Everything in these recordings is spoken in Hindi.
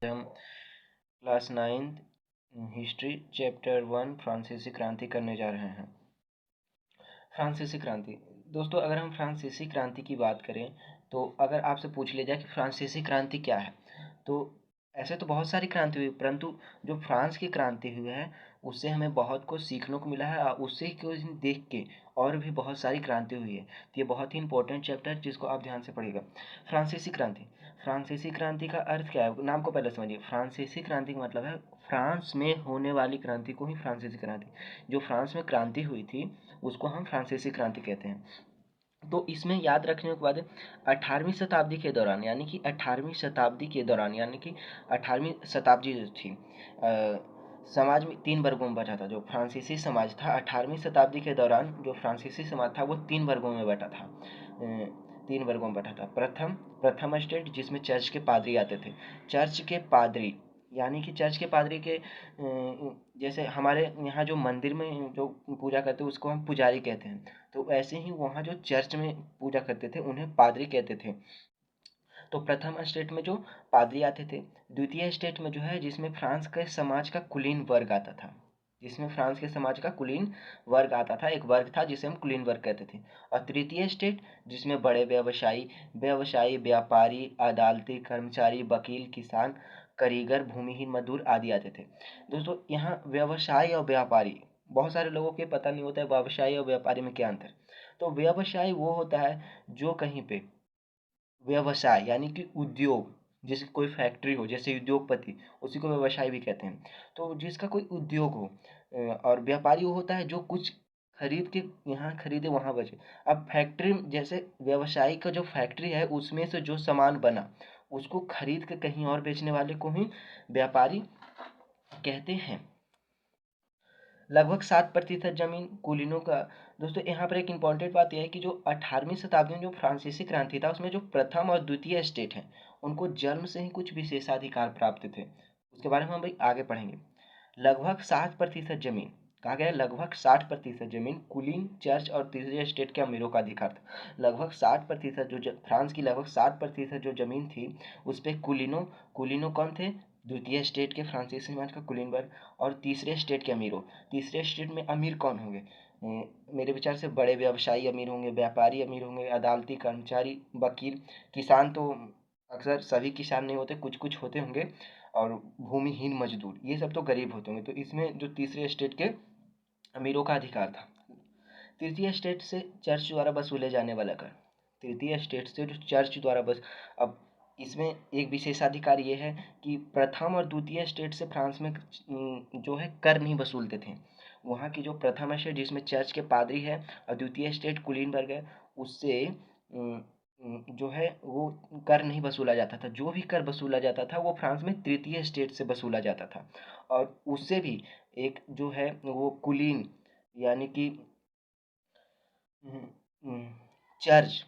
हम क्लास 9th हिस्ट्री चैप्टर 1 फ्रांसीसी क्रांति करने जा रहे हैं। फ्रांसीसी क्रांति दोस्तों, अगर हम फ्रांसीसी क्रांति की बात करें तो अगर आपसे पूछ लिया जाए कि फ्रांसीसी क्रांति क्या है, तो ऐसे तो बहुत सारी क्रांति हुई, परंतु जो फ्रांस की क्रांति हुई है उससे हमें बहुत कुछ सीखने को मिला है और उससे को देख के और भी बहुत सारी क्रांति हुई है। तो ये बहुत ही इंपॉर्टेंट चैप्टर है जिसको आप ध्यान से पढ़िएगा। फ्रांसीसी क्रांति, फ्रांसीसी क्रांति का अर्थ क्या है, नाम को पहले समझिए। फ्रांसीसी क्रांति का मतलब है फ्रांस में होने वाली क्रांति को ही फ्रांसीसी क्रांति, जो फ्रांस में क्रांति हुई थी उसको हम फ्रांसीसी क्रांति कहते हैं। तो इसमें याद रखने के बाद 18वीं शताब्दी के दौरान यानी कि 18वीं शताब्दी के दौरान यानी कि 18वीं शताब्दी जो थी, समाज में तीन वर्गों में बटा था। जो फ्रांसीसी समाज था 18वीं शताब्दी के दौरान जो फ्रांसीसी समाज था वो तीन वर्गों में बटा था। तीन वर्गों में बटा था। प्रथम स्टेट जिसमें चर्च के पादरी आते थे। चर्च के पादरी यानी कि चर्च के पादरी के जैसे हमारे यहाँ जो मंदिर में जो पूजा करते हैं उसको हम पुजारी कहते हैं, तो ऐसे ही वहाँ जो चर्च में पूजा करते थे उन्हें पादरी कहते थे। तो प्रथम स्टेट में जो पादरी आते थे। द्वितीय स्टेट में जो है जिसमें फ्रांस के समाज का कुलीन वर्ग आता था, जिसमें फ्रांस के समाज का कुलीन वर्ग आता था, एक वर्ग था जिसे हम कुलीन वर्ग कहते थे। और तृतीय स्टेट जिसमें बड़े व्यवसायी व्यापारी अदालती कर्मचारी वकील किसान कारीगर भूमिहीन मजदूर आदि आते थे। दोस्तों यहाँ व्यवसायी और व्यापारी, बहुत सारे लोगों के पता नहीं होता है व्यवसायी और व्यापारी में क्या अंतर। तो व्यवसायी वो होता है जो कहीं पे व्यवसाय यानी कि उद्योग, जैसे कोई फैक्ट्री हो, जैसे उद्योगपति, उसी को व्यवसाय भी कहते हैं। तो जिसका कोई उद्योग हो, और व्यापारी वो होता है जो कुछ खरीद के यहाँ खरीदे वहाँ बेचे। अब फैक्ट्री जैसे व्यवसायी का जो फैक्ट्री है उसमें से जो सामान बना उसको खरीद के कहीं और बेचने वाले को ही व्यापारी कहते हैं। लगभग 7% जमीन कुलीनों का। दोस्तों यहाँ पर एक इम्पॉर्टेंट बात यह है कि जो 18वीं शताब्दी में जो फ्रांसीसी क्रांति था उसमें जो प्रथम और द्वितीय स्टेट हैं उनको जन्म से ही कुछ विशेषाधिकार प्राप्त थे। उसके बारे में हम भाई आगे पढ़ेंगे। लगभग 60% जमीन, कहा गया लगभग 60% जमीन कुलीन चर्च और तीसरे स्टेट के अमीरों का अधिकार था। लगभग 60% फ्रांस की लगभग 60% जो जमीन थी उस पर कुलीनों कौन थे, द्वितीय स्टेट के फ्रांसीसी समाज का कुलीन वर्ग, और तीसरे स्टेट के अमीरों। तीसरे स्टेट में अमीर कौन होंगे, मेरे विचार से बड़े व्यवसायी अमीर होंगे, व्यापारी अमीर होंगे, अदालती कर्मचारी वकील, किसान तो अक्सर सभी किसान नहीं होते, कुछ कुछ होते होंगे, और भूमिहीन मजदूर, ये सब तो गरीब होते होंगे। तो इसमें जो तीसरे स्टेट के अमीरों का अधिकार था। तृतीय स्टेट से चर्च द्वारा वसूले जाने वाला कर, तृतीय स्टेट से जो चर्च द्वारा बस, अब इसमें एक विशेषाधिकार ये है कि प्रथम और द्वितीय स्टेट से फ्रांस में जो है कर नहीं वसूलते थे। वहाँ की जो प्रथम स्टेट जिसमें चर्च के पादरी है और द्वितीय स्टेट कुलीन वर्ग है उससे जो है वो कर नहीं वसूला जाता था। जो भी कर वसूला जाता था वो फ्रांस में तृतीय स्टेट से वसूला जाता था। और उससे भी एक जो है वो कुलीन यानी कि चर्च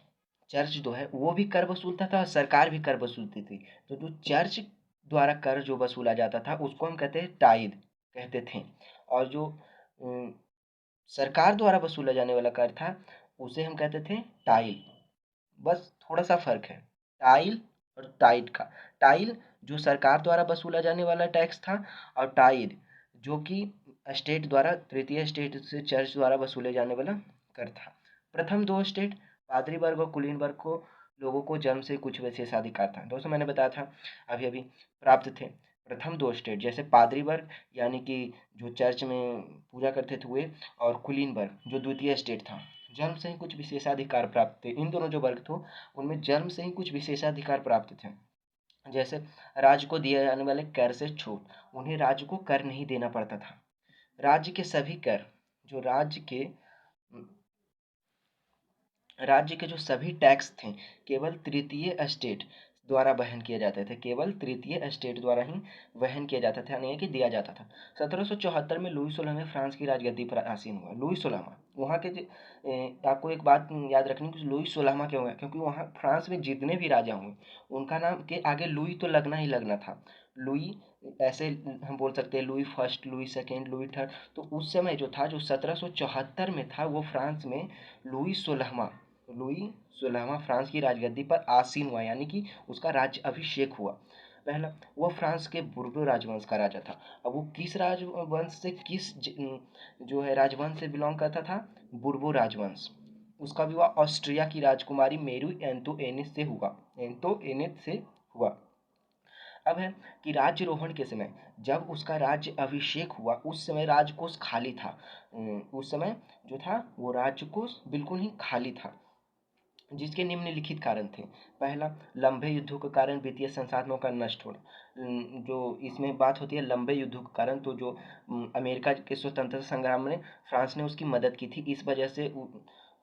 चर्च जो है वो भी कर वसूलता था और सरकार भी कर वसूलती थी। तो जो चर्च द्वारा कर जो वसूला जाता था उसको हम कहते हैं टाइद कहते थे, और जो अम, सरकार द्वारा वसूला जाने वाला कर था उसे हम कहते थे टाइल। बस थोड़ा सा फर्क है टाइल और टाइड का। टाइल जो सरकार द्वारा वसूला जाने वाला टैक्स था, और टाइड जो कि स्टेट द्वारा तृतीय स्टेट से चर्च द्वारा वसूले जाने वाला कर था। प्रथम दो स्टेट पादरी वर्ग और कुलीन वर्ग को लोगों को जन्म से कुछ विशेषाधिकार था। दोस्तों मैंने बताया था अभी अभी प्राप्त थे। प्रथम दो स्टेट जैसे पादरी वर्ग यानी कि जो चर्च में पूजा करते थे वे, और कुलीन वर्ग जो द्वितीय स्टेट था, जन्म से ही कुछ विशेषाधिकार प्राप्त थे। इन दोनों जो वर्ग थे उनमें जन्म से ही कुछ विशेषाधिकार प्राप्त थे। जैसे राज्य को दिए जाने वाले कर से छूट, उन्हें राज्य को कर नहीं देना पड़ता था। राज्य के सभी कर, जो राज्य के जो सभी टैक्स थे केवल तृतीय स्टेट द्वारा वहन किए जाते थे, केवल तृतीय स्टेट द्वारा ही वहन किया जाता था, नहीं कि दिया जाता था। 1774 में लुई 16वें फ्रांस की राजगद्दी पर आसीन हुआ। लुई 16वां वहाँ के आपको एक बात याद रखनी कि लुई 16वां क्यों हुआ, क्योंकि वहाँ फ्रांस में जितने भी राजा हुए उनका नाम के आगे लुई तो लगना ही लगना था। लुई ऐसे हम बोल सकते हैं Louis first, Louis second, Louis third. तो उस समय जो था जो 1774 में था वो फ्रांस में लुई 16वां लुई 16वां फ्रांस की राजगद्दी पर आसीन हुआ यानी कि उसका राज्य अभिषेक हुआ। पहला, वह फ्रांस के बुर्बो राजवंश का राजा था। अब वो किस राजवंश से जो है राजवंश से बिलोंग करता था? बुर्बो राजवंश। उसका विवाह ऑस्ट्रिया की राजकुमारी मेरी एंतोएनेट से हुआ। अब है कि राज्यरोहण के समय जब उसका राज्य अभिषेक हुआ उस समय राजकोष खाली था। उस समय जो था वो राजकोष बिल्कुल ही खाली था, जिसके निम्नलिखित कारण थे। पहला, लंबे युद्धों के कारण वित्तीय संसाधनों का नष्ट होना। जो इसमें बात होती है लंबे युद्धों के कारण, तो जो अमेरिका के स्वतंत्रता संग्राम में फ्रांस ने उसकी मदद की थी, इस वजह से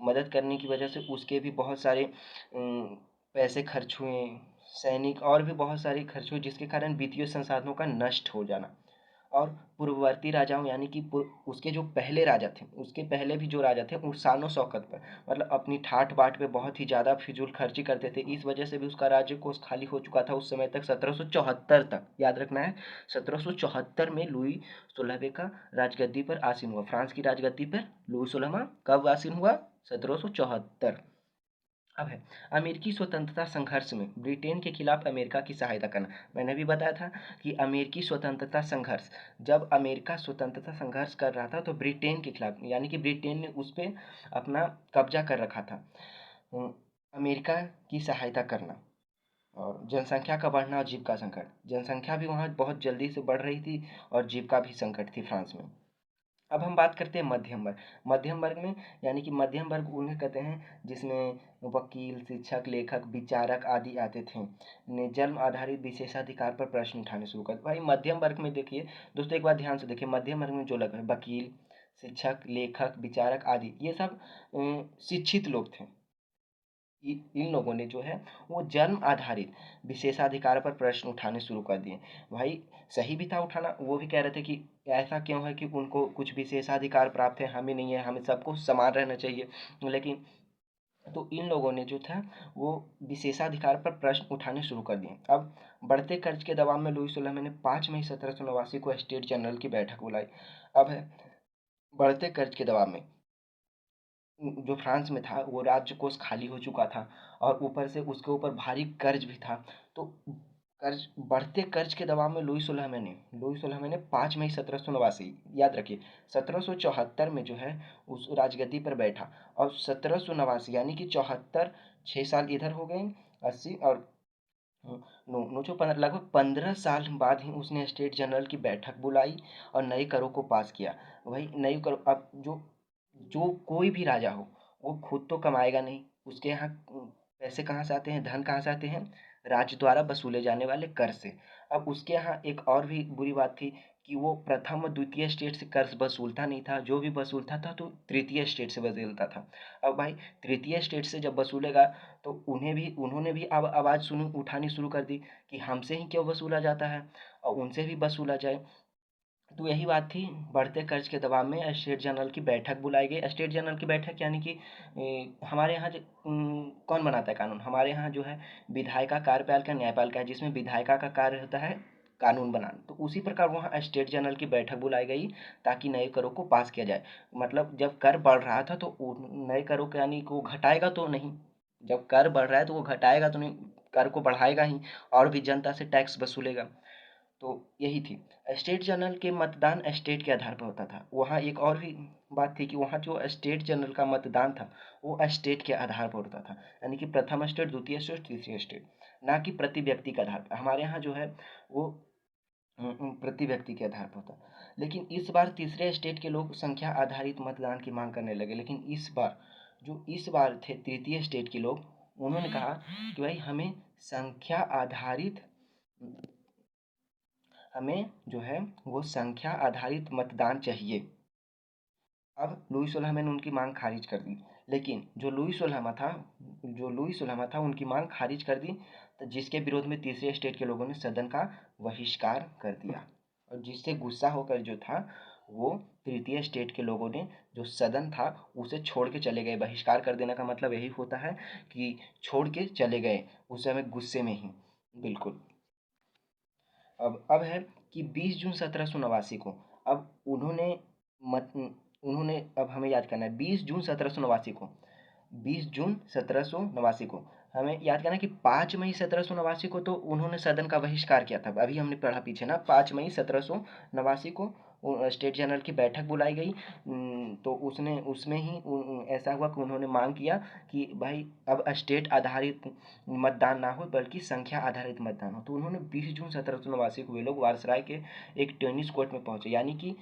मदद करने की वजह से उसके भी बहुत सारे पैसे खर्च हुए, सैनिक और भी बहुत सारे खर्च हुए, जिसके कारण वित्तीय संसाधनों का नष्ट हो जाना। और पूर्ववर्ती राजाओं यानी कि उसके जो पहले राजा थे, उसके पहले भी जो राजा थे वो शानो शौकत पर, मतलब अपनी ठाट बाट पे बहुत ही ज़्यादा फिजूल खर्ची करते थे, इस वजह से भी उसका राज्य कोष खाली हो चुका था उस समय तक। 1774 तक याद रखना है, 1774 में लुई 16वें का राजगद्दी पर आसीन हुआ। फ्रांस की राजगद्दी पर लुई 16वां कब आसीन हुआ? 1774। अब है अमेरिकी स्वतंत्रता संघर्ष में ब्रिटेन के खिलाफ अमेरिका की सहायता करना। मैंने भी बताया था कि अमेरिकी स्वतंत्रता संघर्ष, जब अमेरिका स्वतंत्रता संघर्ष कर रहा था तो ब्रिटेन के खिलाफ, यानी कि ब्रिटेन ने उस पर अपना कब्जा कर रखा था, अमेरिका की सहायता करना। और जनसंख्या का बढ़ना और जीविका संकट, जनसंख्या भी वहाँ बहुत जल्दी से बढ़ रही थी और जीविका भी संकट थी फ्रांस में। अब हम बात करते हैं मध्यम वर्ग। मध्यम वर्ग में यानी कि मध्यम वर्ग उन्हें कहते हैं जिसमें वकील, शिक्षक, लेखक, विचारक आदि आते थे, ने जन्म आधारित विशेषाधिकार पर प्रश्न उठाने शुरू कर। भाई मध्यम वर्ग में देखिए दोस्तों, एक बार ध्यान से देखिए, मध्यम वर्ग में जो लग वकील, शिक्षक, लेखक, विचारक आदि, ये सब शिक्षित लोग थे। इन लोगों ने जो है वो जन्म आधारित विशेषाधिकार पर प्रश्न उठाने शुरू कर दिए। भाई सही भी था उठाना, वो भी कह रहे थे कि ऐसा क्यों है कि उनको कुछ विशेषाधिकार प्राप्त है, हमें नहीं है, हमें सबको समान रहना चाहिए। लेकिन तो इन लोगों ने जो था वो विशेषाधिकार पर प्रश्न उठाने शुरू कर दिए। अब बढ़ते कर्ज के दबाव में लुई 16 ने 5 मई 1789 को स्टेट जनरल की बैठक बुलाई। अब है बढ़ते कर्ज के दबाव में जो फ्रांस में था वो राज्य कोष खाली हो चुका था और ऊपर से उसके ऊपर भारी कर्ज भी था। तो बढ़ते कर्ज के दबाव में लुई 16 ने 5 मई 1789, याद रखिए 1774 में जो है उस राजगद्दी पर बैठा, और 1789 यानी कि 74, 6 साल इधर हो गए, 80 और लगभग 15 साल बाद ही उसने स्टेट जनरल की बैठक बुलाई और नए करों को पास किया। वही नई करों, अब जो जो कोई भी राजा हो वो खुद तो कमाएगा नहीं, उसके यहाँ पैसे कहाँ से आते हैं, धन कहाँ से आते हैं? राज्य द्वारा वसूले जाने वाले कर से। अब उसके यहाँ एक और भी बुरी बात थी कि वो प्रथम और द्वितीय स्टेट से कर्ज वसूलता नहीं था, जो भी वसूलता था तो तृतीय स्टेट से वसूलता था। अब भाई तृतीय स्टेट से जब वसूलेगा तो उन्होंने भी अब आवाज़ सुनी उठानी शुरू कर दी कि हमसे ही क्यों वसूला जाता है और उनसे भी वसूला जाए। तो यही बात थी, बढ़ते कर्ज के दबाव में स्टेट जनरल की बैठक बुलाई गई। स्टेट जनरल की बैठक यानी कि हमारे यहाँ कौन बनाता है कानून? हमारे यहाँ जो है विधायिका, कार्यपालिका, न्यायपालिका है, जिसमें विधायिका का कार्य होता है कानून बनाना। तो उसी प्रकार वहाँ स्टेट जनरल की बैठक बुलाई गई ताकि नए करों को पास किया जाए। मतलब जब कर बढ़ रहा था तो नए करों को यानी कि वो घटाएगा तो नहीं, जब कर बढ़ रहा है तो वो घटाएगा तो नहीं, कर को बढ़ाएगा ही और भी जनता से टैक्स वसूलेगा। तो यही थी। स्टेट जनरल के मतदान स्टेट के आधार पर होता था। वहाँ एक और भी बात थी कि वहाँ जो स्टेट जनरल का मतदान था वो स्टेट के आधार पर होता था, यानी कि प्रथम स्टेट, द्वितीय स्टेट, तीसरी स्टेट, ना कि प्रति व्यक्ति के आधार पर। हमारे यहाँ जो है वो प्रति व्यक्ति के आधार पर होता। लेकिन इस बार तीसरे स्टेट के लोग संख्या आधारित मतदान की मांग करने लगे। लेकिन इस बार थे तृतीय स्टेट के लोग, उन्होंने कहा कि भाई हमें जो है वो संख्या आधारित मतदान चाहिए। अब लुई 16 ने उनकी मांग खारिज कर दी। लेकिन जो लुई 16 था उनकी मांग खारिज कर दी, तो जिसके विरोध में तीसरे स्टेट के लोगों ने सदन का बहिष्कार कर दिया, और जिससे गुस्सा होकर जो था वो तृतीय स्टेट के लोगों ने जो सदन था उसे छोड़ के चले गए। बहिष्कार कर देने का मतलब यही होता है कि छोड़ के चले गए उस समय गुस्से में ही। बिल्कुल। अब है कि 20 जून 1789 को, अब मत अब हमें याद करना है 20 जून 1789 को, 20 जून 1789 को हमें याद करना कि 5 मई 1789 को तो उन्होंने सदन का बहिष्कार किया था। अभी हमने पढ़ा पीछे ना, 5 मई 1789 को स्टेट जनरल की बैठक बुलाई गई। तो उसने उसमें ही ऐसा हुआ कि उन्होंने मांग किया कि भाई अब स्टेट आधारित मतदान ना हो बल्कि संख्या आधारित मतदान हो। तो उन्होंने 20 जून 1789 को वे लोग वायसराय के एक टेनिस कोर्ट में पहुंचे, यानी कि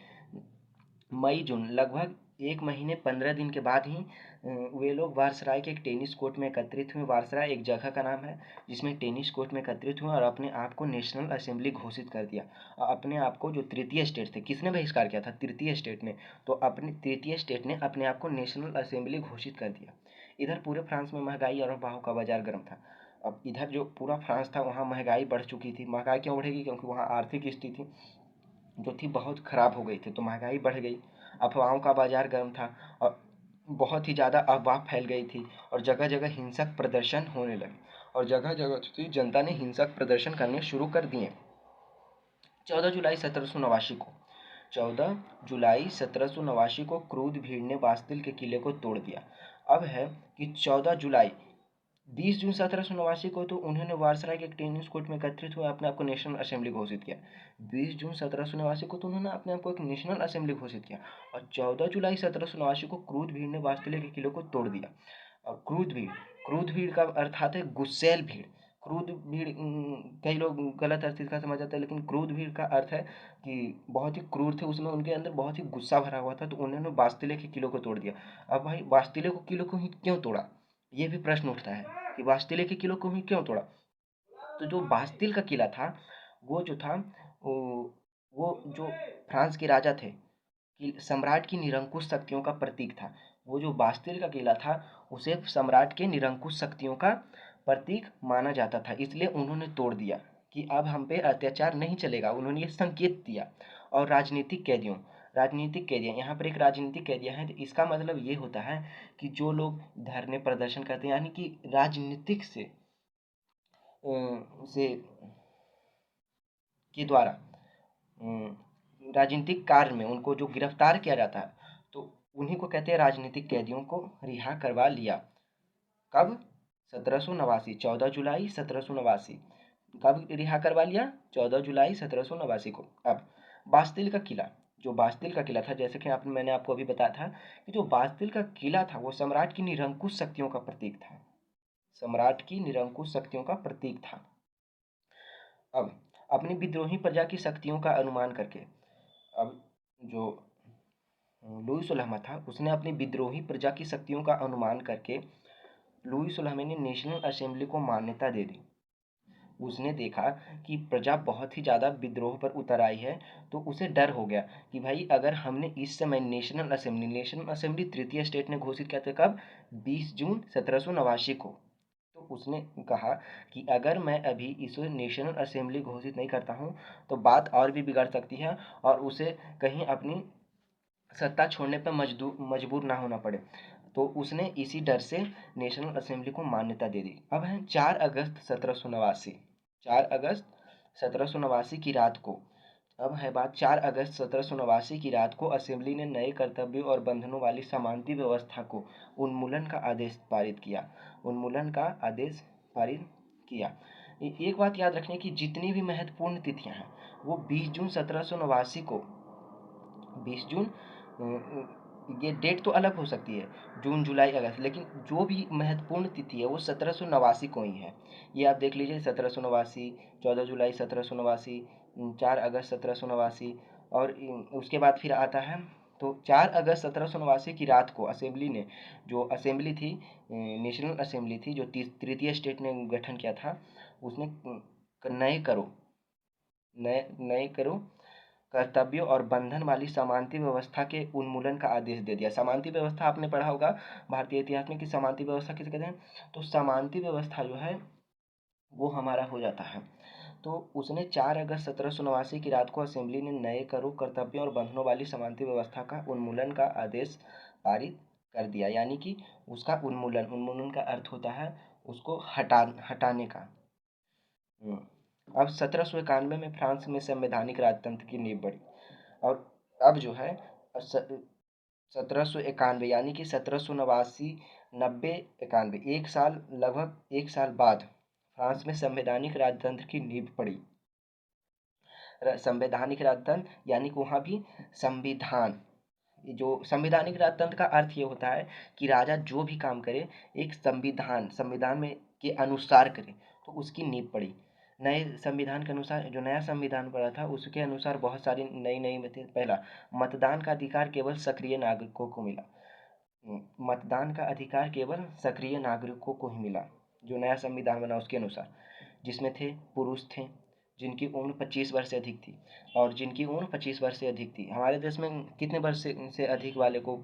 मई जून लगभग 1 महीने 15 दिन के बाद ही वे लोग वारसराय के एक टेनिस कोर्ट में एकत्रित हुए। वारसराय एक जगह का नाम है जिसमें टेनिस कोर्ट में एकत्रित हुए और अपने आप को नेशनल असेंबली घोषित कर दिया। अपने आप को, जो तृतीय स्टेट थे, किसने बहिष्कार किया था? तृतीय स्टेट ने। तो अपने तृतीय स्टेट ने अपने आप को नेशनल असेंबली घोषित कर दिया। इधर पूरे फ्रांस में महंगाई और अफवाहों का बाजार गर्म था। अब इधर जो पूरा फ्रांस था वहाँ महंगाई बढ़ चुकी थी। महंगाई क्यों बढ़ेगी? क्योंकि वहाँ आर्थिक स्थिति जो थी बहुत ख़राब हो गई थी, तो महंगाई बढ़ गई। अफवाहों का बाजार गर्म था और बहुत ही ज़्यादा अफवाह फैल गई थी और जगह जगह हिंसक प्रदर्शन होने लगे और जगह जगह थी जनता ने हिंसक प्रदर्शन करने शुरू कर दिए। 14 जुलाई 1789 को क्रूद भीड़ ने बास्तिल के किले को तोड़ दिया। अब है कि 14 जुलाई, 20 जून 1789 को तो उन्होंने वारसराय के एक टेनिस कोर्ट में एकत्रित हुए, अपने आप को नेशनल असेंबली घोषित किया। 20 जून 1789 को तो उन्होंने अपने आप को एक नेशनल असेंबली घोषित किया और 14 जुलाई 1789 को क्रूद भीड़ ने बास्तिल के किले को तोड़ दिया। और क्रूद भीड़ का अर्थात है गुस्सैल भीड़। क्रूद भीड़ कई लोग गलत अर्थ इसका समझ जाते हैं, लेकिन क्रूद भीड़ का अर्थ है कि बहुत ही क्रूर थे, उसमें उनके अंदर बहुत ही गुस्सा भरा हुआ था, तो उन्होंने बास्तिले के किले को तोड़ दिया। अब भाई बास्तिले को किले को ही क्यों तोड़ा, ये भी प्रश्न उठता है कि बास्तिले के किले को ही क्यों तोड़ा। तो जो बास्तिल का किला था वो जो था वो जो फ्रांस के राजा थे कि सम्राट की निरंकुश शक्तियों का प्रतीक था। वो जो बास्तिल का किला था उसे सम्राट के निरंकुश शक्तियों का प्रतीक माना जाता था, इसलिए उन्होंने तोड़ दिया कि अब हम पे अत्याचार नहीं चलेगा। उन्होंने ये संकेत दिया। और राजनीतिक कैदियाँ, यहाँ पर एक राजनीतिक कैदियाँ हैं, तो इसका मतलब ये होता है कि जो लोग धरने प्रदर्शन करते हैं, यानी कि राजनीतिक से के द्वारा राजनीतिक कार्य में उनको जो गिरफ्तार किया जाता है, तो उन्हीं को कहते हैं राजनीतिक कैदियों को रिहा करवा लिया। कब? 1789, 14 जुलाई 1789। कब रिहा करवा लिया? 14 जुलाई 1789 को। अब बास्तिल का किला, जो बास्तिल का किला था, जैसे कि मैंने आपको अभी बताया था कि जो बास्तिल का किला था वो सम्राट की निरंकुश शक्तियों का प्रतीक था। सम्राट की निरंकुश शक्तियों का प्रतीक था। अब अपनी विद्रोही प्रजा की शक्तियों का अनुमान करके, अब जो लुई सुलहमा था उसने अपनी विद्रोही प्रजा की शक्तियों का अनुमान करके लुई सुलहमे ने नेशनल असेंबली को मान्यता दे दी। उसने देखा कि प्रजा बहुत ही ज़्यादा विद्रोह पर उतर आई है, तो उसे डर हो गया कि भाई अगर हमने इस समय नेशनल असेंबली तृतीय स्टेट ने घोषित किया था कब? 20 जून 1789 को। तो उसने कहा कि अगर मैं अभी इसे नेशनल असेंबली घोषित नहीं करता हूँ तो बात और भी बिगड़ सकती है और उसे कहीं अपनी सत्ता छोड़ने पर मजबूर ना होना पड़े। तो उसने इसी डर से नेशनल असेंबली को मान्यता दे दी। अब है 4 अगस्त 1789, 4 अगस्त 1789 की रात को। अब है बात 4 अगस्त 1789 की रात को असेंबली ने नए कर्तव्यों और बंधनों वाली समानती व्यवस्था को उन्मूलन का आदेश पारित किया। उन्मूलन का आदेश पारित किया। एक बात याद रखने की, जितनी भी महत्वपूर्ण तिथियां हैं वो 20 जून 1789 को 20 जून, ये डेट तो अलग हो सकती है, जून जुलाई अगस्त, लेकिन जो भी महत्वपूर्ण तिथि है वो 1789 को ही है। ये आप देख लीजिए, 1789, 14 जुलाई 1789, 4 अगस्त 1789 और उसके बाद फिर आता है। तो 4 अगस्त 1789 की रात को असेंबली ने, जो असेंबली थी, नेशनल असेंबली थी, जो तृतीय स्टेट ने गठन किया था, उसने नए करो नए नए करो कर्तव्यों और बंधन वाली समानती व्यवस्था के उन्मूलन का आदेश दे दिया। समानती व्यवस्था आपने पढ़ा होगा भारतीय इतिहास में कि समानती व्यवस्था किसे कहते हैं। तो समानती व्यवस्था जो है वो हमारा हो जाता है। तो उसने 4 अगस्त 1789 की रात को असेंबली ने नए करों, कर्तव्यों और बंधनों वाली समानती व्यवस्था का उन्मूलन का आदेश पारित कर दिया, यानी कि उसका उन्मूलन का अर्थ होता है उसको हटाने का। अब 1791 में फ्रांस में संवैधानिक राजतंत्र की नींव बढ़ी और अब जो है 1791 यानी कि 1789 90-91 एक साल, लगभग एक साल बाद फ्रांस में संवैधानिक राजतंत्र की नींव पड़ी। संवैधानिक राजतंत्र यानी कि वहाँ भी संविधान, जो संवैधानिक राजतंत्र का अर्थ ये होता है कि राजा जो भी काम करे एक संविधान में के अनुसार करे, तो उसकी नींव पड़ी। नए संविधान के अनुसार, जो नया संविधान पड़ा था उसके अनुसार बहुत सारी नई नई पहला, मतदान का अधिकार केवल सक्रिय नागरिकों को मिला। मतदान का अधिकार केवल सक्रिय नागरिकों को ही मिला, जो नया संविधान बना उसके अनुसार, जिसमें थे पुरुष थे जिनकी उम्र 25 वर्ष से अधिक थी, और जिनकी उम्र 25 वर्ष से अधिक थी। हमारे देश में कितने वर्ष से अधिक वाले को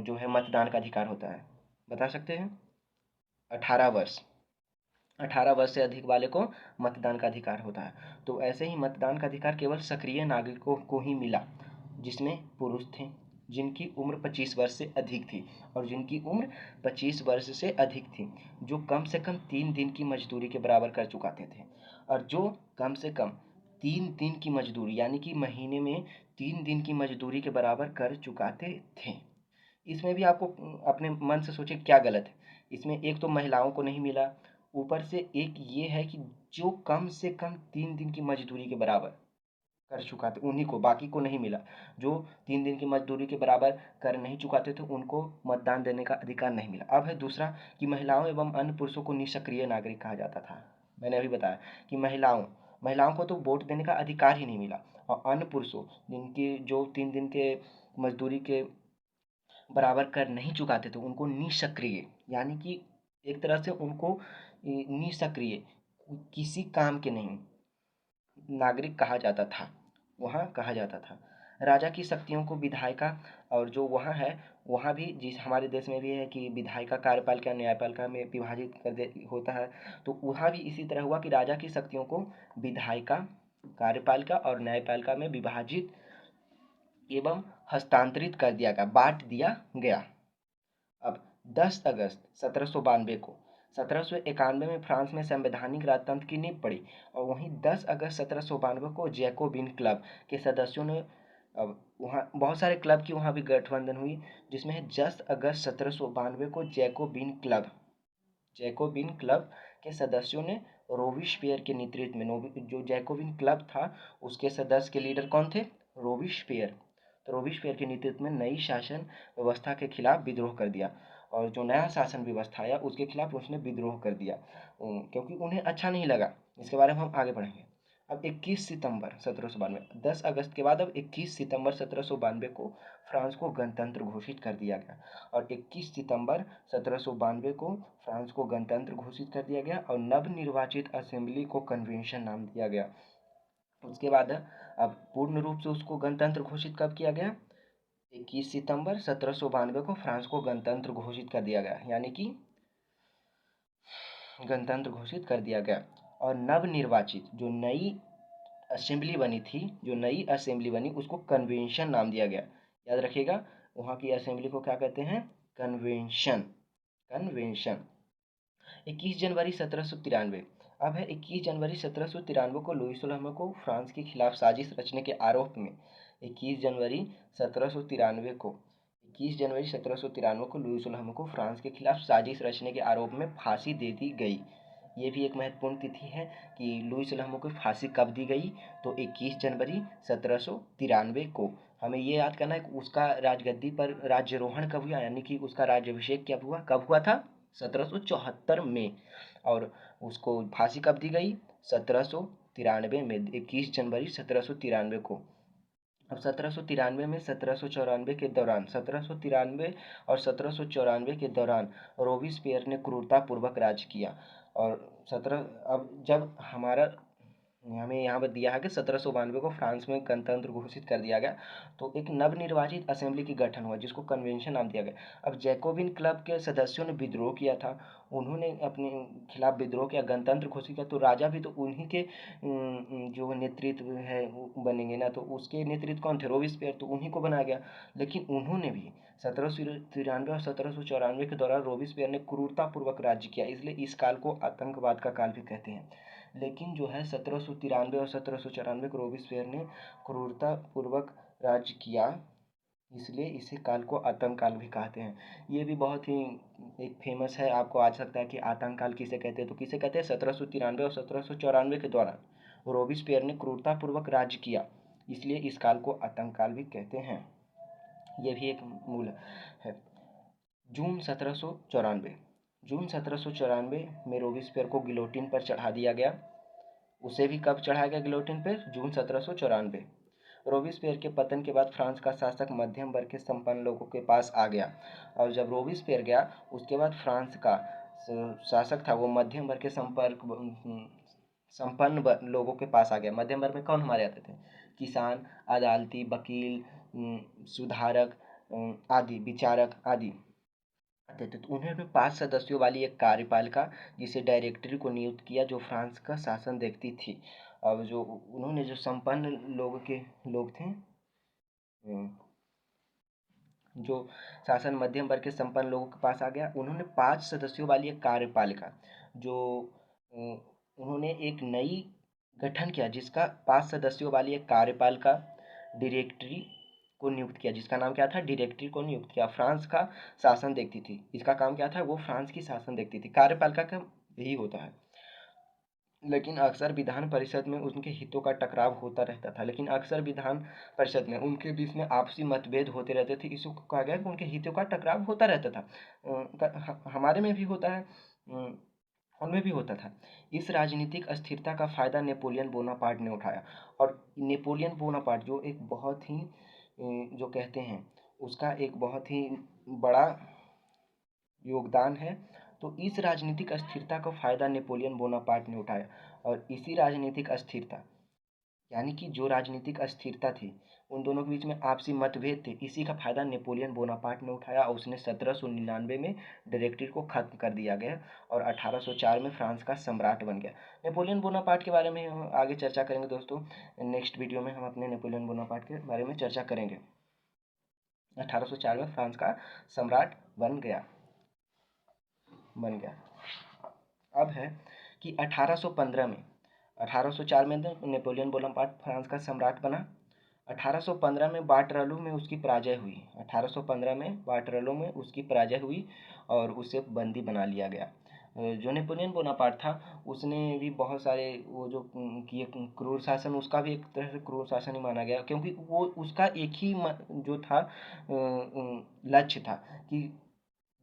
जो है मतदान का अधिकार होता है, बता सकते हैं? 18 वर्ष। 18 वर्ष से अधिक वाले को मतदान का अधिकार होता है। तो ऐसे ही मतदान का अधिकार केवल सक्रिय नागरिकों को ही मिला, जिसमें पुरुष थे जिनकी उम्र 25 वर्ष से अधिक थी, और जिनकी उम्र 25 वर्ष से अधिक थी, जो कम से कम 3 दिन की मजदूरी के बराबर कर चुकाते थे, और जो कम से कम 3 दिन की मजदूरी यानी कि महीने में 3 दिन की मजदूरी के बराबर कर चुकाते थे। इसमें भी आपको अपने मन से सोचिए क्या गलत है। इसमें एक तो महिलाओं को नहीं मिला, ऊपर से एक ये है कि जो कम से कम 3 दिन की मजदूरी के बराबर कर चुकाते उन्हीं को, बाकी को नहीं मिला। जो 3 दिन की मजदूरी के बराबर कर नहीं चुकाते थे उनको मतदान देने का अधिकार नहीं मिला। अब है दूसरा कि महिलाओं एवं अन्य पुरुषों को निष्क्रिय नागरिक कहा जाता था। मैंने अभी बताया कि महिलाओं को तो वोट देने का अधिकार ही नहीं मिला, और अन्य पुरुषों जिनकी जो 3 दिन के मजदूरी के बराबर कर नहीं चुकाते थे उनको निष्क्रिय, यानी कि एक तरह से उनको निष्क्रिय, किसी काम के नहीं नागरिक कहा जाता था, वहाँ कहा जाता था। राजा की शक्तियों को विधायिका, और जो वहाँ है वहाँ भी जिस हमारे देश में भी है कि विधायिका कार्यपालिका न्यायपालिका में विभाजित कर दे होता है, तो वहाँ भी इसी तरह हुआ कि राजा की शक्तियों को विधायिका, कार्यपालिका और न्यायपालिका में विभाजित एवं हस्तांतरित कर दिया गया, बांट दिया गया। अब 10 अगस्त 1792 को 1791 में फ्रांस में संवैधानिक राजतंत्र की नींव पड़ी, और वहीं 10 अगस्त 1792 को जैकोबिन क्लब के सदस्यों ने, अब वहाँ बहुत सारे क्लब की वहाँ भी गठबंधन हुई, जिसमें है 10 अगस्त 1792 को जैकोबिन क्लब के सदस्यों ने रोबिस्पियर के नेतृत्व में, जो जैकोबिन क्लब था उसके सदस्य के लीडर कौन थे? रोबिस्पियर। तो रोबिस्पियर के नेतृत्व में नई शासन व्यवस्था के खिलाफ विद्रोह कर दिया, और जो नया शासन व्यवस्था आया उसके खिलाफ उसने विद्रोह कर दिया, क्योंकि उन्हें अच्छा नहीं लगा। इसके बारे में हम आगे बढ़ेंगे। अब 21 सितंबर 1792, 10 अगस्त के बाद अब 21 सितंबर 1792 को फ्रांस को गणतंत्र घोषित कर दिया गया, और 21 सितंबर 1792 को फ्रांस को गणतंत्र घोषित कर दिया गया, और नवनिर्वाचित असेंबली को कन्वेंशन नाम दिया गया। उसके बाद अब पूर्ण रूप से उसको गणतंत्र घोषित कब किया गया? 21 सितंबर 1792 को फ्रांस को गणतंत्र घोषित कर दिया गया, यानी कि गणतंत्र घोषित कर दिया गया। और नवनिर्वाचित जो नई असेंबली बनी उसको कन्वेंशन नाम दिया गया। याद रखिएगा, वहाँ की असेंबली को क्या कहते हैं? कन्वेंशन। 21 जनवरी 1793, अब है 21 जनवरी 1793 को लुई 16 को फ्रांस के खिलाफ साजिश रचने के आरोप में 21 जनवरी 1793 को लुई 16 को फ्रांस के खिलाफ साजिश रचने के आरोप में फांसी दे दी गई। ये भी एक महत्वपूर्ण तिथि है कि लुई 16 को फांसी कब दी गई, तो 21 जनवरी 1793 को। हमें ये याद करना है कि उसका राजगद्दी पर राज्यारोहण कब हुआ, यानी कि उसका राज्याभिषेक कब हुआ था? 1774 में। और उसको फांसी कब दी गई? 1793 में, 21 जनवरी 1793 को। अब 1793 में 1794 के दौरान 1793 और 1794 के दौरान रोबिस्पियर ने क्रूरतापूर्वक राज किया, और अब जब हमें यहाँ पर दिया है कि 1792 को फ्रांस में गणतंत्र घोषित कर दिया गया, तो एक नवनिर्वाचित असेंबली की गठन हुआ जिसको कन्वेंशन नाम दिया गया। अब जैकोबिन क्लब के सदस्यों ने विद्रोह किया था, उन्होंने अपने खिलाफ विद्रोह किया, गणतंत्र घोषित किया, तो राजा भी तो उन्हीं के जो नेतृत्व है बनेंगे ना, तो उसके नेतृत्व कौन थे? रोबिस्पियर, तो उन्हीं को बनाया गया। लेकिन उन्होंने भी 1793 और 1794 के दौरान रोबिस्पियर ने क्रूरतापूर्वक राज्य किया, इसलिए इस काल को आतंकवाद का काल भी कहते हैं। लेकिन जो है 1793 और 1794 को रोबिस्पियर ने क्रूरतापूर्वक राज्य किया, इसलिए इसी काल को आतंक काल भी कहते हैं। ये भी बहुत ही एक फेमस है, आपको आ सकता है कि आतंक काल किसे कहते हैं, तो किसे कहते हैं 1793 और 1794 के दौरान रोबिस्पियर ने क्रूरतापूर्वक राज्य किया, इसलिए इस काल को आतंक काल भी कहते हैं। ये भी एक मूल है। जून 1794, जून 1794 में रोबिस्पियर को गिलोटिन पर चढ़ा दिया गया। उसे भी कब चढ़ाया गया गिलोटिन पर? जून 1794। रोबिस्पियर के पतन के बाद फ्रांस का शासक मध्यम वर्ग के संपन्न लोगों के पास आ गया, और जब रोबिस्पियर गया उसके बाद फ्रांस का शासक था वो मध्यम वर्ग के संपन्न लोगों के पास आ गया। मध्यम वर्ग में कौन हमारे आते थे? किसान, अदालती, वकील, सुधारक आदि, विचारक आदि आते थे। तो उन्होंने 5 सदस्यों वाली एक कार्यपालिका जिसे डायरेक्टरी को नियुक्त किया, जो फ्रांस का शासन देखती थी। अब जो उन्होंने जो संपन्न लोग थे, जो शासन मध्यम वर्ग के संपन्न लोगों के पास आ गया, उन्होंने 5 सदस्यों वाली एक कार्यपालिका, जो उन्होंने एक नई गठन किया, जिसका 5 सदस्यों वाली एक कार्यपालिका डायरेक्टरी को नियुक्त किया, जिसका नाम क्या था? डायरेक्टरी को नियुक्त किया। फ्रांस का शासन देखती थी। इसका काम क्या था? वो फ्रांस की शासन देखती थी। कार्यपालिका का यही होता है। लेकिन अक्सर विधान परिषद में उनके हितों का टकराव होता रहता था। लेकिन अक्सर विधान परिषद में उनके बीच में आपसी मतभेद होते रहते थे। इसको कहा गया कि उनके हितों का टकराव होता रहता था। हमारे में भी होता है, उनमें भी होता था। इस राजनीतिक अस्थिरता का फायदा नेपोलियन बोनापार्ट ने उठाया, और नेपोलियन बोनापार्ट जो एक बहुत ही जो कहते हैं उसका एक बहुत ही बड़ा योगदान है। तो इस राजनीतिक अस्थिरता का फायदा नेपोलियन बोनापार्ट ने उठाया, और इसी राजनीतिक अस्थिरता, यानी कि जो राजनीतिक अस्थिरता थी, उन दोनों के बीच में आपसी मतभेद थे, इसी का फायदा नेपोलियन बोनापार्ट ने उठाया, और उसने 1799 में डायरेक्टरी को खत्म कर दिया गया, और 1804 में फ्रांस का सम्राट बन गया। नेपोलियन बोनापार्ट के बारे में हम आगे चर्चा करेंगे दोस्तों। नेक्स्ट वीडियो में हम अपने नेपोलियन बोनापार्ट के बारे में चर्चा करेंगे। 1804 में फ्रांस का सम्राट बन गया। अब है कि 1815 में, 1804 में तो नेपोलियन बोनापार्ट फ्रांस का सम्राट बना। 1815 में वाटरलू में उसकी पराजय हुई। 1815 में वाटरलू में उसकी पराजय हुई और उसे बंदी बना लिया गया। जो नेपोलियन बोनापार्ट था, उसने भी बहुत सारे वो जो किए क्रूर शासन, उसका भी एक तरह से क्रूर शासन ही माना गया, क्योंकि वो उसका एक ही जो था लक्ष्य था कि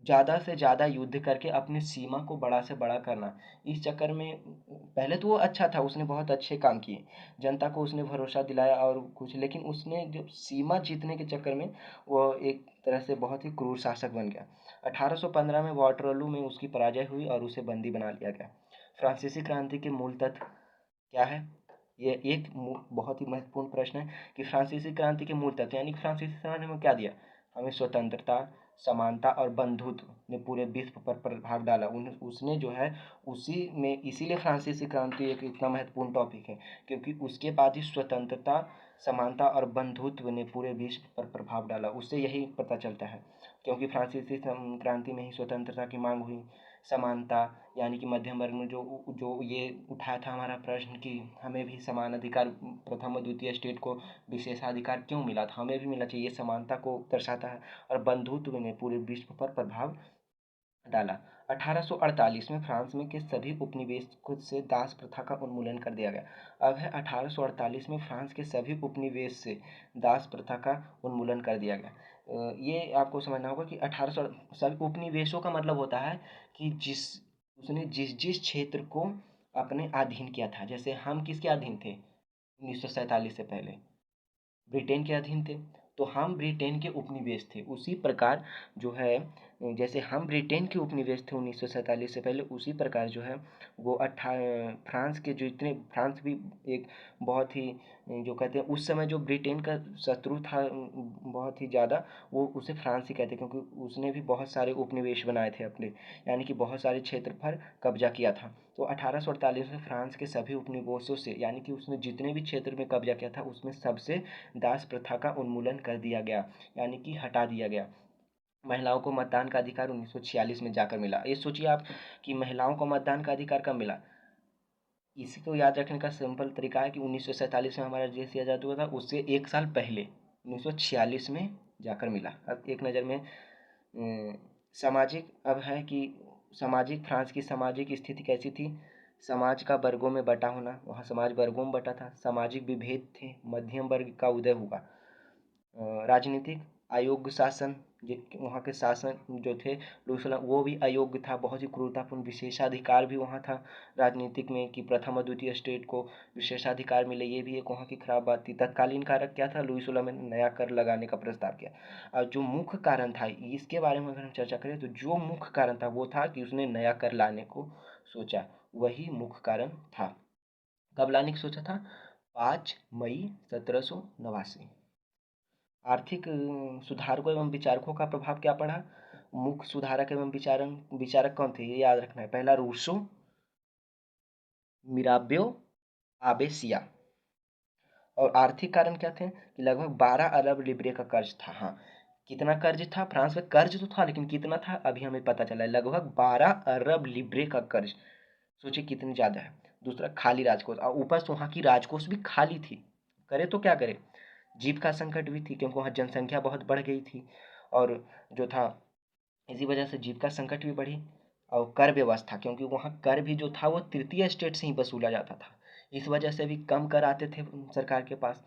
ज़्यादा से ज़्यादा युद्ध करके अपनी सीमा को बड़ा से बड़ा करना। इस चक्कर में पहले तो वो अच्छा था, उसने बहुत अच्छे काम किए, जनता को उसने भरोसा दिलाया और कुछ, लेकिन उसने जो सीमा जीतने के चक्कर में वो एक तरह से बहुत ही क्रूर शासक बन गया। 1815 में वाटरलू में उसकी पराजय हुई और उसे बंदी बना लिया गया। फ्रांसीसी क्रांति के मूल तत्व क्या है? ये एक बहुत ही महत्वपूर्ण प्रश्न है कि फ्रांसीसी क्रांति के मूल तत्व, यानी कि फ्रांसीसी क्रांति में क्या दिया हमें? स्वतंत्रता, समानता और बंधुत्व ने पूरे विश्व पर प्रभाव डाला। उसने जो है उसी में, इसीलिए फ्रांसीसी क्रांति एक इतना महत्वपूर्ण टॉपिक है, क्योंकि उसके बाद ही स्वतंत्रता, समानता और बंधुत्व ने पूरे विश्व पर प्रभाव डाला। उससे यही पता चलता है, क्योंकि फ्रांसीसी क्रांति में ही स्वतंत्रता की मांग हुई, समानता, यानी कि मध्यम वर्ग में जो जो ये उठाया था हमारा प्रश्न कि हमें भी समान अधिकार, प्रथम और द्वितीय स्टेट को विशेषाधिकार क्यों मिला था, हमें भी मिलना चाहिए, समानता को दर्शाता है। और बंधुत्व ने पूरे विश्व पर प्रभाव डाला। 1848 में फ्रांस में के सभी उपनिवेशों से दास प्रथा का उन्मूलन कर दिया गया। अब है 1848 में फ्रांस के सभी उपनिवेश से दास प्रथा का उन्मूलन कर दिया गया। ये आपको समझना होगा कि 1800 सभी उपनिवेशों का मतलब होता है कि उसने जिस जिस क्षेत्र को अपने अधीन किया था। जैसे हम किसके अधीन थे 1947 से पहले? ब्रिटेन के अधीन थे, तो हम ब्रिटेन के उपनिवेश थे। उसी प्रकार जो है, जैसे हम ब्रिटेन के उपनिवेश थे 1947 से पहले, उसी प्रकार जो है वो फ्रांस के जितने, फ्रांस भी एक बहुत ही जो कहते हैं उस समय जो ब्रिटेन का शत्रु था बहुत ही ज़्यादा, वो उसे फ्रांस ही कहते हैं, क्योंकि उसने भी बहुत सारे उपनिवेश बनाए थे अपने, यानी कि बहुत सारे क्षेत्र पर कब्जा किया था। तो 1848 में फ्रांस के सभी उपनिवेशों से, यानी कि उसने जितने भी क्षेत्र में कब्जा किया था उसमें सबसे दास प्रथा का उन्मूलन कर दिया गया, यानी कि हटा दिया गया। महिलाओं को मतदान का अधिकार 1946 में जाकर मिला। ये सोचिए आप कि महिलाओं को मतदान का अधिकार कब मिला। इसी को याद रखने का सिंपल तरीका है कि 1947 में हमारा देश आज़ाद हुआ था, उससे एक साल पहले 1946 में जाकर मिला। अब एक नज़र में सामाजिक अब है कि सामाजिक फ्रांस की सामाजिक स्थिति कैसी थी। समाज का वर्गों में बटा होना, वहाँ समाज वर्गों में बटा था, सामाजिक विभेद थे, मध्यम वर्ग का उदय हुआ। राजनीतिक अयोग्य शासन, वहाँ के शासन जो थे वो भी अयोग्य था, बहुत ही क्रूरतापूर्ण। विशेषाधिकार भी वहाँ था राजनीतिक में कि प्रथम और द्वितीय स्टेट को विशेषाधिकार मिले, ये भी एक वहाँ की खराब बात थी। तत्कालीन कारक क्या था, लुई 16 में नया कर लगाने का प्रस्ताव किया। और जो मुख्य कारण था इसके बारे में अगर हम चर्चा करें तो जो मुख्य कारण था वो था कि उसने नया कर लाने को सोचा, वही मुख्य कारण था। कब लाने की सोचा था? 5 मई 1789। आर्थिक सुधारकों एवं विचारकों का प्रभाव क्या पड़ा? मुख्य सुधारक एवं विचारक कौन थे, ये याद रखना है। पहला रूसो, मिराब्यो, आबेसिया। और आर्थिक कारण क्या थे कि लगभग 12 अरब लिब्रे का कर्ज था। हाँ, कितना कर्ज था? फ्रांस में कर्ज तो था, लेकिन कितना था अभी हमें पता चला है, लगभग 12 अरब लिब्रे का कर्ज। सोचिए कितनी ज़्यादा है। दूसरा खाली राजकोष, और ऊपर से वहाँ की राजकोष भी खाली थी। करे तो क्या करे, जीविका संकट भी थी क्योंकि वहाँ जनसंख्या बहुत बढ़ गई थी, और जो था इसी वजह से जीविका संकट भी बढ़ी। और कर व्यवस्था, क्योंकि वहाँ कर भी जो था वो तृतीय स्टेट से ही वसूला जाता था, इस वजह से भी कम कर आते थे सरकार के पास।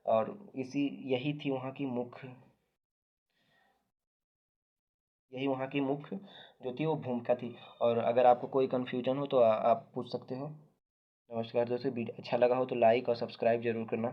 और यही थी वहाँ की मुख्य, यही वहाँ की मुख्य जो थी वो भूमिका थी। और अगर आपको कोई कन्फ्यूजन हो तो आप पूछ सकते हो। नमस्कार दोस्तों, वीडियो अच्छा लगा हो तो लाइक और सब्सक्राइब जरूर करना।